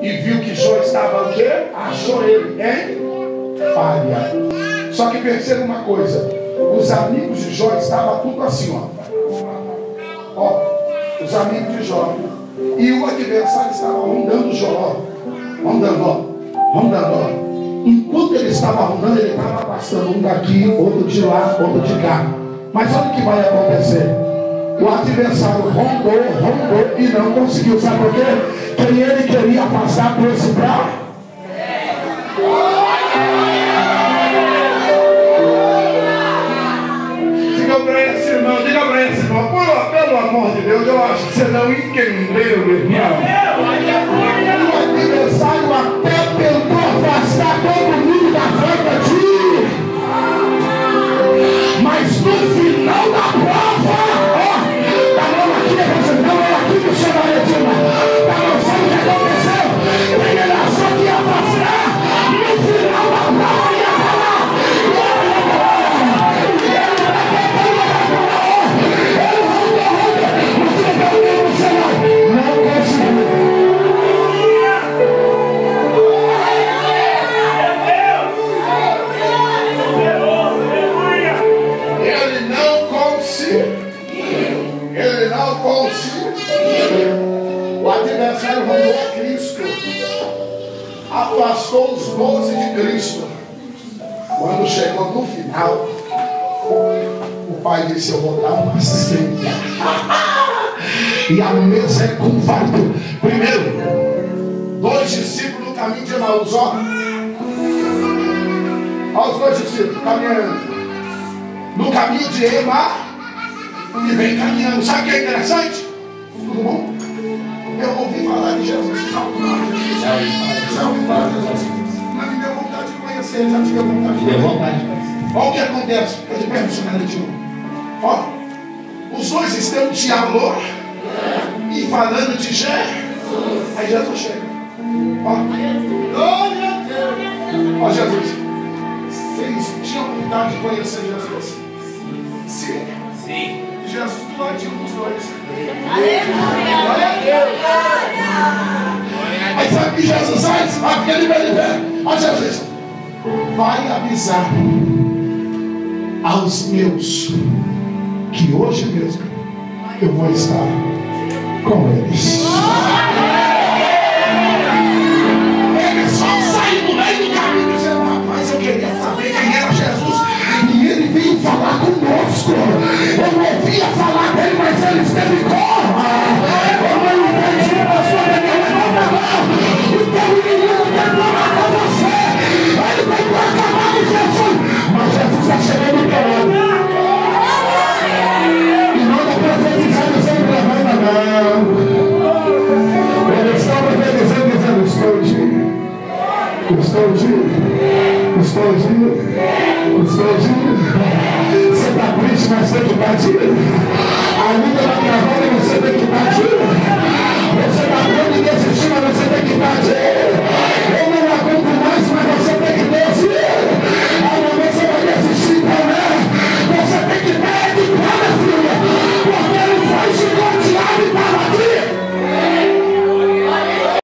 e viu que Jó estava o quê? Achou ele em falha. Só que perceba uma coisa, os amigos de Jó estavam tudo assim, ó, os amigos de Jó, e o adversário estava rondando Jó, rondando. Enquanto ele estava rondando, ele estava passando um daqui, outro de lá, outro de cá. Mas olha o que vai acontecer. O adversário rondou e não conseguiu. Sabe por quê? Que ele queria passar por esse braço. Diga para esse irmão, pelo amor de Deus, eu acho que você não entendeu, irmão. O adversário até tentou afastar todo mundo da frente de ti, mas no final da prova, tá mão aqui, tá mão aqui, puxa na retina, tá mão, sabe o que aconteceu? Ele achou que ia afastar, no final da prova ia falar, não conseguiu. O adversário rondou a Cristo, afastou os 12 de Cristo. Quando chegou no final, o pai disse: eu vou dar uma ceia. E a mesa é com farto. Primeiro, 2 discípulos no caminho de Emaús. Ó, os 2 discípulos caminhando no caminho de Emaús, e vem caminhando. Sabe o que é interessante? Tudo bom? Eu ouvi falar de Jesus. Já ouvi falar de Jesus. Mas me deu vontade de conhecer. Já tive vontade de conhecer. Olha o que acontece. Eu te pergunto, ó, os 2 estão dialogando e falando de Jesus. Aí Jesus chega. Ó, Jesus, vocês tinham vontade de conhecer Jesus? Sim. Jesus do ladinho dos 2. Aí sabe o que Jesus faz? Aquele pé. Ó, Jesus, vai avisar aos meus que hoje mesmo eu vou estar com eles. Eles vão sair do meio do caminho dizendo: rapaz, eu queria saber quem era Jesus, e ele veio falar conosco. Eu não ouvia falar dele, mas ele esteve com. Eu não entendi a sua religião. O teu inimigo tentou matar você, ele tentou acabar com Jesus, mas Jesus está chegando querendo. E não está profetizando sem levanta, não. Eles estão profetizando dizendo: estou de. Você está triste, mas tem que partir. A vida vai gravar